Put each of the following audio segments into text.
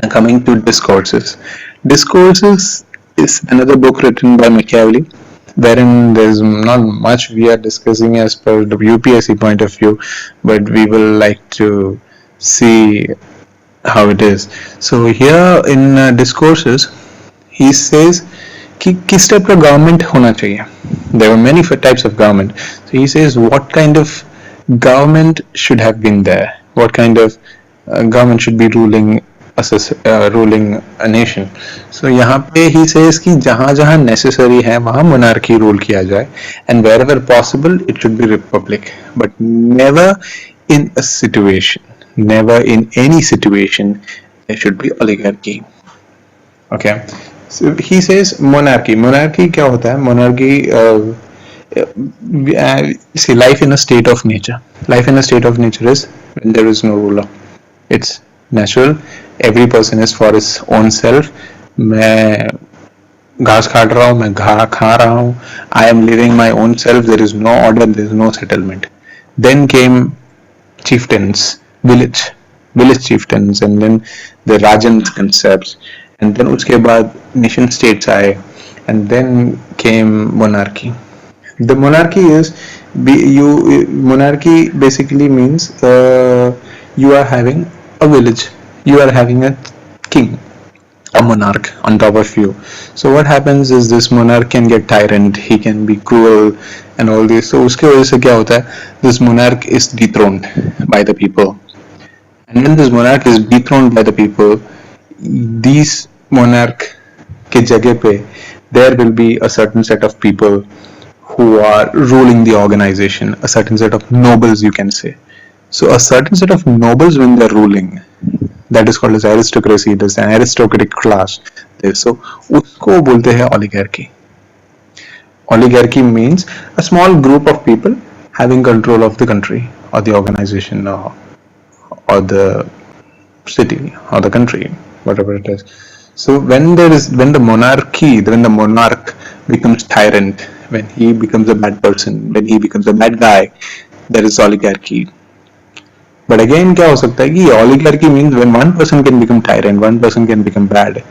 Now coming to discourses. Discourses is another book written by Machiavelli, wherein there's not much we are discussing as per the UPSC point of view, but we will like to see how it is. So here in discourses, he says कि किस type का government होना चाहिए. There were many types of government. So he says what kind of government should have been there. What kind of government should be ruling a nation. So यहाँ पे he says कि जहाँ जहाँ necessary है वहाँ monarchy rule किया जाए, and wherever possible it should be republic, but never in a situation, never in any situation there should be oligarchy. Okay. So he says monarchy. Monarchy क्या होता है? Monarchy see, life in a state of nature. Life in a state of nature is when there is no ruler. It's natural. Every person is for his own self. मैं घास काट रहा हूँ, मैं खा रहा हूँ. I am living my own self. There is no order. There is no settlement. Then came chieftains, village chieftains, and then the Rajan concepts, and then उसके बाद nation states आए, and then came monarchy. The monarchy is monarchy basically means you are having a village, you are having a king, a monarch on top of you. So what happens is this monarch can get tyrant, he can be cruel and all this. So उसके वजह से क्या होता है? This monarch is dethroned by the people, and when this monarch is dethroned by the people, these monarch के जगह पे there will be a certain set of people who are ruling the organization, a certain set of nobles you can say. So a certain set of nobles when they're ruling, that is called as aristocracy, it is an aristocratic class. So उसको बोलते हैं oligarchy. Oligarchy means a small group of people having control of the country or the organization or the city or the country, whatever it is. So when the monarch becomes tyrant, when he becomes a bad person, when he becomes a bad guy, there is oligarchy. But again क्या हो सकता है कि oligarchy means when one person can become tyrant, one person can become bad.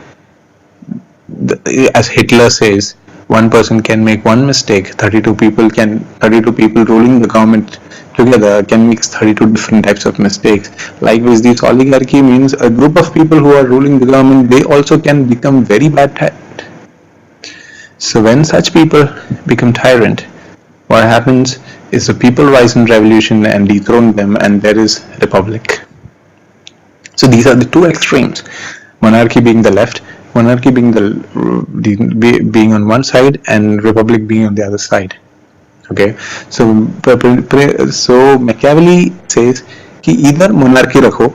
As Hitler says, one person can make one mistake, 32 people ruling the government together can make 32 different types of mistakes. Likewise, this oligarchy means a group of people who are ruling the government, they also can become very bad tyrant. So when such people become tyrant, what happens is the people rise in revolution and dethrone them, and there is republic. So these are the two extremes, monarchy being the left, monarchy being being on one side, and republic being on the other side. Okay, so Machiavelli says कि either monarchy रखो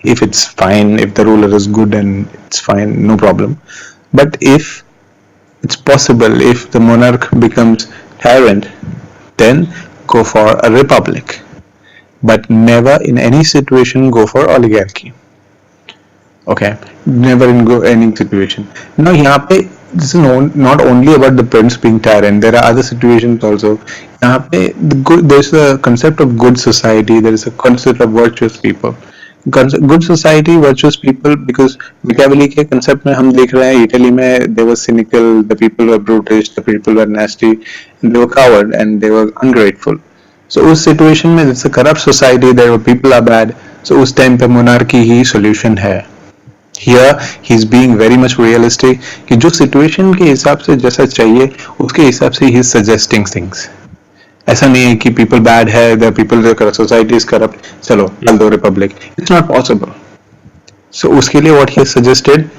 if it's fine, if the ruler is good and it's fine, no problem. But if it's possible, if the monarch becomes tyrant, then go for a republic. But never in any situation go for oligarchy. Okay, never in any situation. Now यहाँ पे this is not only about the prince being tyrant. There are other situations also. यहाँ पे there's a concept of good society. There is a concept of virtuous people. Good society, virtuous people, because Machiavelli के concept में हम देख रहे हैं Italy में they were cynical, the people were brutish, the people were nasty, and they were coward and they were ungrateful. So उस situation में it's a corrupt society, there were people are bad. So उस time पे monarchy ही solution है. Here he's being very much realistic कि जो situation के हिसाब से जैसा चाहिए उसके हिसाब से he is suggesting things. ऐसा नहीं है कि people bad है, the people society is corrupt, चलो डाल दो republic. It's not possible. So उसके लिए what he has suggested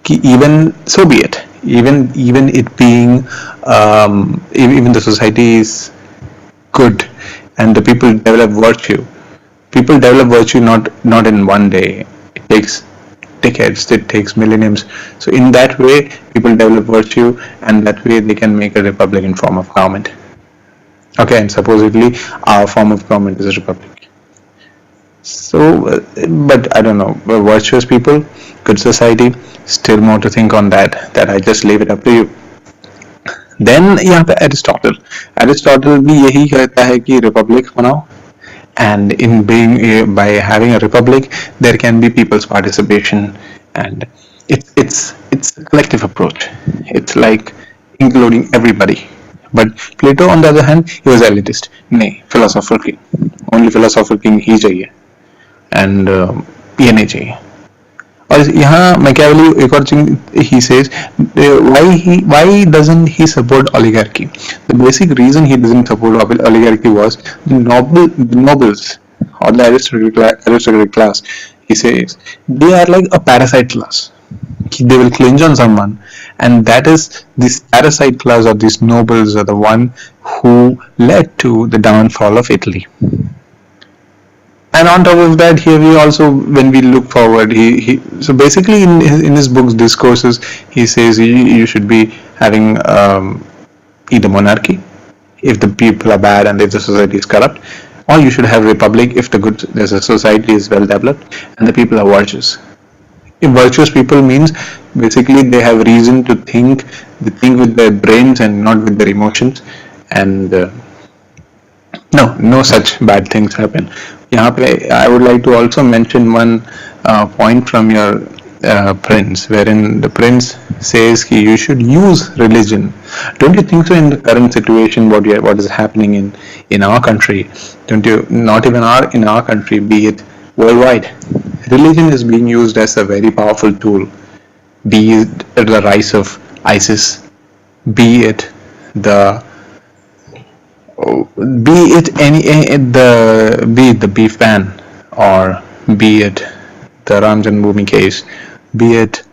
कि even so be it, even it being even the society is good and the people develop virtue. People develop virtue not in one day. It takes decades, it takes millenniums. So in that way people develop virtue, and that way they can make a republican form of government. Okay, and supposedly our form of government is a republic. So but I don't know, virtuous people, good society, still more to think on that I just leave it up to you. Then यहाँ पे Aristotle भी यही कहता है कि republic बनाओ, and in being by having a republic there can be people's participation, and it's a collective approach. It's like including everybody. But Plato, on the other hand, he was elitist. नहीं, philosopher king. Only philosopher king ही चाहिए and ये नहीं चाहिए. और यहाँ Machiavelli एक और चीज he says why doesn't he support oligarchy? The basic reason he doesn't support oligarchy was the nobles or the aristocratic class. He says they are like a parasite class. They will clinch on someone, and that is this parasite class or these nobles are the one who led to the downfall of Italy. And on top of that, here we also, when we look forward, he so basically in his books discourses, he says you should be having either monarchy if the people are bad and if the society is corrupt, or you should have republic if the society is well developed and the people are virtuous. If virtuous people means basically they have reason to think, they think with their brains and not with their emotions, and no such bad things happen. यहाँ पे I would like to also mention one point from your prince, wherein the prince says कि you should use religion. Don't you think so? In the current situation, what is happening in our country, don't you? Not even in our country, be it worldwide, religion is being used as a very powerful tool. Be it the rise of ISIS, be it the be it the beef ban, or be it the Ram Janmabhoomi case, be it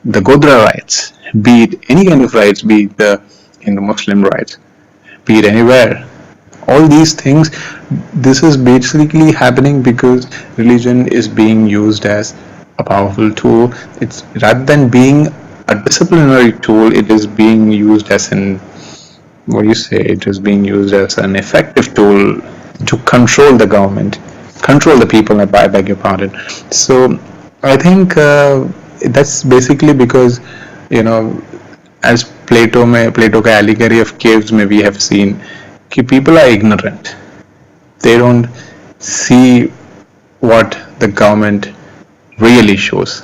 the Godra riots, be it any kind of riots, be it the Hindu Muslim riots, be it anywhere. All these things, this is basically happening because religion is being used as a powerful tool. It's rather than being a disciplinary tool, it is being used as it is being used as an effective tool to control the government, control the people, I beg your pardon. So I think that's basically because, as Plato ka allegory of caves may we have seen, people are ignorant. They don't see what the government really shows.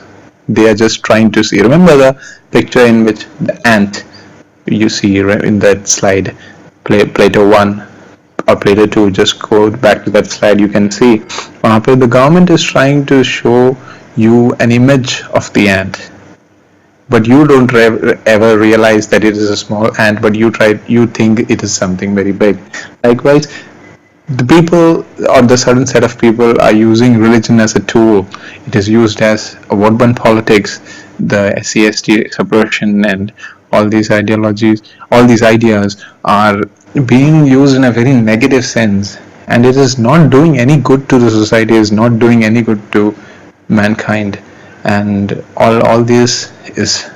They are just trying to see. Remember the picture in which the ant you see in that slide, Plato 1 or Plato 2, just go back to that slide, you can see the government is trying to show you an image of the ant, but you don't ever realize that it is a small ant, but you think it is something very big. Likewise, the people or the certain set of people are using religion as a tool. It is used as a vote-bank politics, the SC/ST suppression, and all these ideologies, all these ideas are being used in a very negative sense, and it is not doing any good to the society, is not doing any good to mankind. And all this is,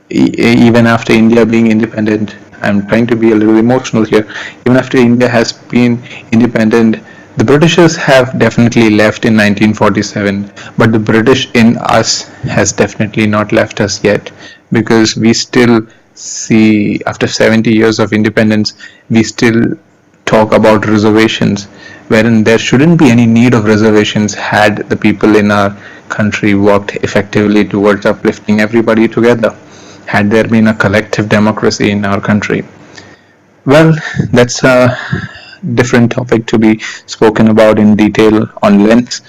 even after India being independent, I'm trying to be a little emotional here, even after India has been independent, the Britishers have definitely left in 1947, but the British in us has definitely not left us yet, because we still see, after 70 years of independence, we still talk about reservations, wherein there shouldn't be any need of reservations had the people in our country worked effectively towards uplifting everybody together, had there been a collective democracy in our country. Well, that's a different topic to be spoken about in detail on length,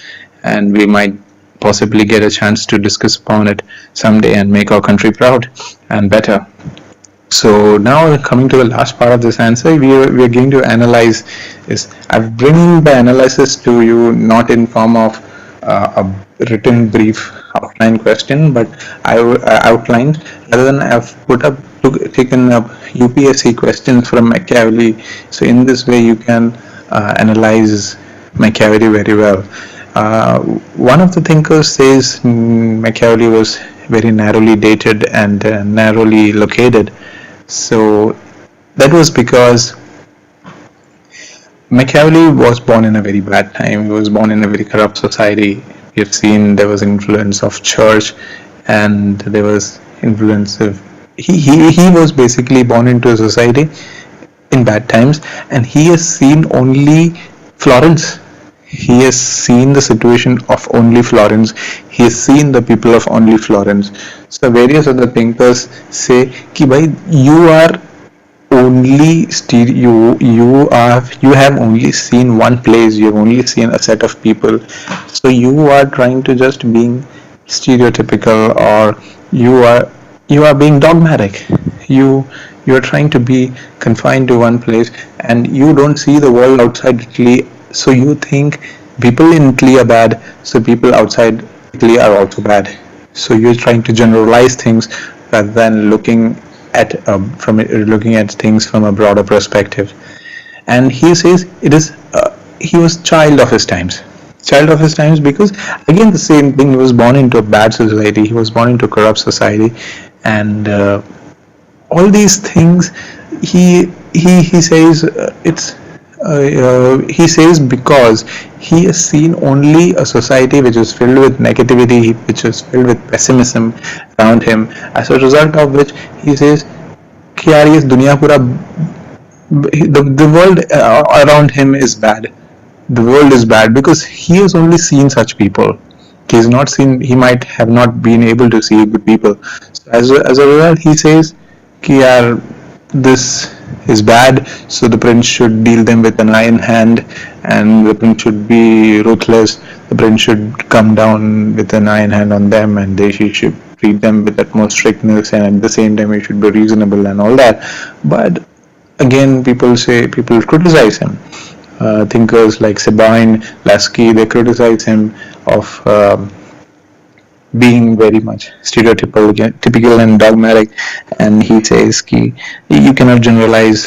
and we might possibly get a chance to discuss upon it someday and make our country proud and better. So now coming to the last part of this answer, we are going to analyze this. I'm bringing the analysis to you not in form of a written brief outline question, but I outlined, rather than I've taken up UPSC questions from Machiavelli. So in this way you can analyze Machiavelli very well. One of the thinkers says Machiavelli was very narrowly dated and narrowly located. So that was because Machiavelli was born in a very bad time. He was born in a very corrupt society. We have seen there was influence of church, and there was influence of he was basically born into a society in bad times, and he has seen only Florence. He has seen the situation of only Florence. He has seen the people of only Florence. So various other thinkers say कि भाई you are only you have only seen one place, you have only seen a set of people, so you are trying to just being stereotypical, or you are being dogmatic. You are trying to be confined to one place, and you don't see the world outside Italy, so you think people in Italy are bad, so people outside Italy are also bad. So you're trying to generalize things rather than looking at things from a broader perspective. And he says he was child of his times, because again the same thing, he was born into a bad society, he was born into a corrupt society, and all these things he says he says because he has seen only a society which is filled with negativity, which is filled with pessimism around him, as a result of which he says कि यार ये दुनिया पूरा the world around him is bad. The world is bad because he has only seen such people. He's not seen. He might have not been able to see good people. So as a result, he says, "कि यार this is bad. So the prince should deal them with an iron hand, and the prince should be ruthless. The prince should come down with an iron hand on them, and he should treat them with utmost strictness, and at the same time, he should be reasonable and all that." But again, people criticize him. Thinkers like Sabine, Lasky, they criticize him of being very much stereotypical, typical and dogmatic, and he says ki you cannot generalize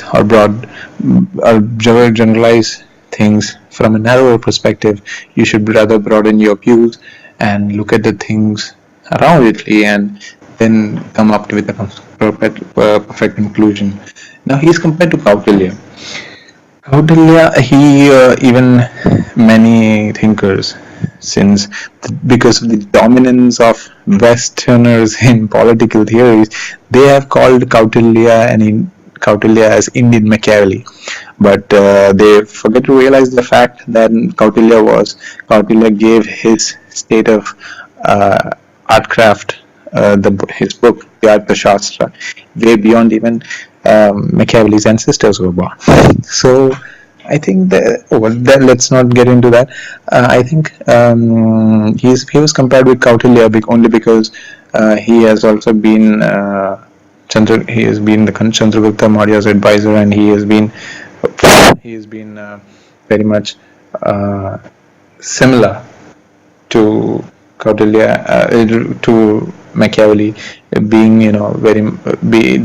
things from a narrower perspective. You should rather broaden your views and look at the things around Italy, and then come up with a perfect conclusion. Now he is compared to Kautilya. Even many thinkers, since because of the dominance of Westerners in political theories, they have called Kautilya as Indian Machiavelli. But they forget to realize the fact that Kautilya gave his state of artcraft, his book, the Arthashastra, way beyond even Machiavelli's ancestors were born. So I think let's not get into that. I think he was compared with Kautilya only because he has also been he has been the Chandragupta Maurya's advisor, and he has been very much similar to Kautilya, to Machiavelli, being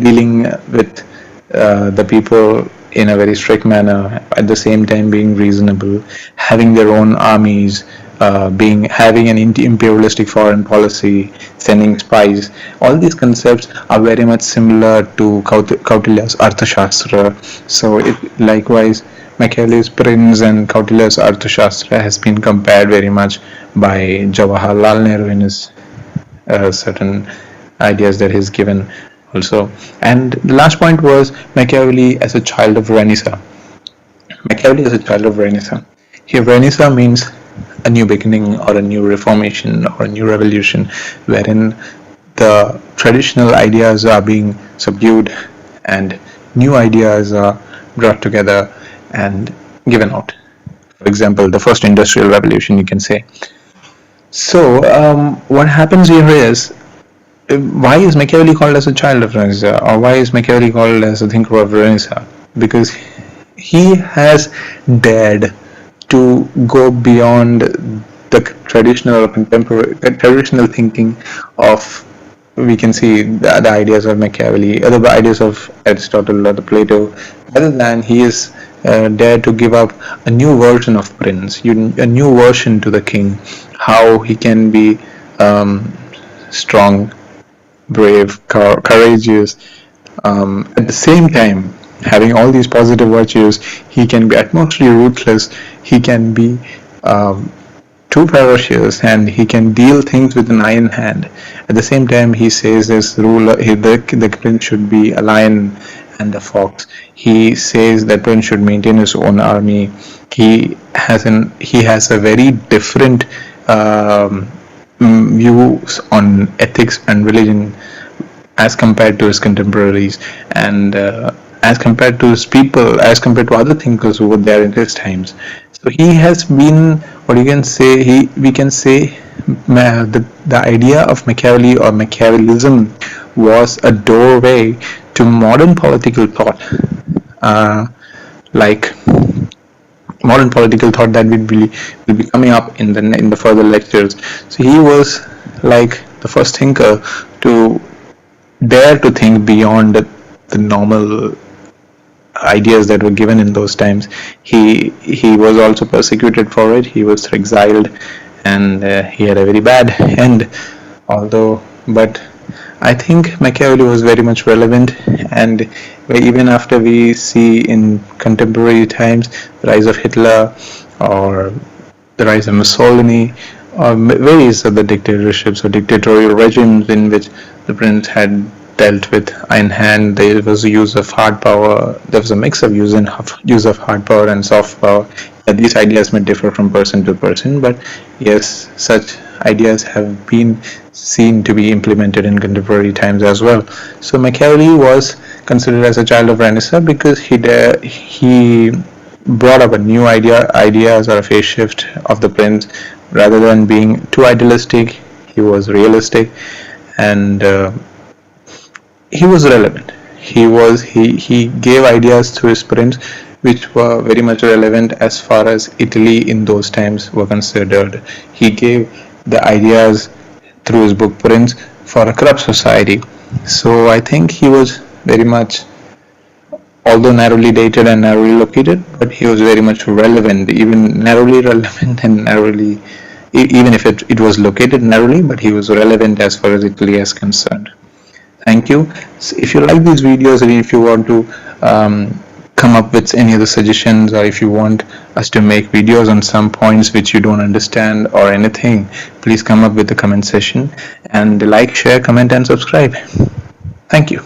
dealing with the people in a very strict manner, at the same time being reasonable, having their own armies, having an imperialistic foreign policy, sending spies. All these concepts are very much similar to Kautilya's Arthashastra. So likewise, Machiavelli's Prince and Kautilya's Arthashastra has been compared very much by Jawaharlal Nehru in his certain ideas that he's given also. And the last point was Machiavelli as a child of Renaissance. Machiavelli as a child of Renaissance. Here, Renaissance means a new beginning, or a new reformation, or a new revolution, wherein the traditional ideas are being subdued and new ideas are brought together and given out. For example, the first industrial revolution, you can say. So what happens here is, why is Machiavelli called as a child of Renaissance, or why is Machiavelli called as a thinker of Renaissance? Because he has dared to go beyond the traditional thinking of, we can see the ideas of Machiavelli, or the ideas of Aristotle or the Plato. Rather than, he is dared to give up a new version of Prince, a new version to the king, how he can be strong, brave, courageous, at the same time having all these positive virtues. He can be utmostly ruthless, he can be too ferocious, and he can deal things with an iron hand. At the same time, he says this ruler, the prince should be a lion and a fox. He says that prince should maintain his own army. He he has a very different views on ethics and religion as compared to his contemporaries, and as compared to his people, as compared to other thinkers who were there in his times. So he has been, what you can say, we can say the idea of Machiavelli or Machiavellism was a doorway to modern political thought, uh, like modern political thought that will be coming up in the further lectures. So he was like the first thinker to dare to think beyond the normal ideas that were given in those times. He was also persecuted for it. He was exiled, and he had a very bad end. Although, but I think Machiavelli was very much relevant, and even after we see in contemporary times the rise of Hitler or the rise of Mussolini or various other dictatorships or dictatorial regimes in which the prince had dealt with in hand, there was use of hard power. There was a mix of use of hard power and soft power. These ideas may differ from person to person, but yes, such ideas have been seen to be implemented in contemporary times as well. So Machiavelli was considered as a child of Renaissance because he brought up a new ideas or a phase shift of the prince. Rather than being too idealistic, he was realistic, and he was relevant. He gave ideas to his prince which were very much relevant as far as Italy in those times were considered. He gave the ideas through his book Prince for a corrupt society. So I think he was very much, although narrowly dated and narrowly located, but he was very much relevant, even narrowly relevant and narrowly, even if it was located narrowly, but he was relevant as far as Italy is concerned. Thank you. So if you like these videos, and if you want to come up with any other suggestions, or if you want us to make videos on some points which you don't understand or anything, please come up with the comment section and like, share, comment and subscribe. Thank you.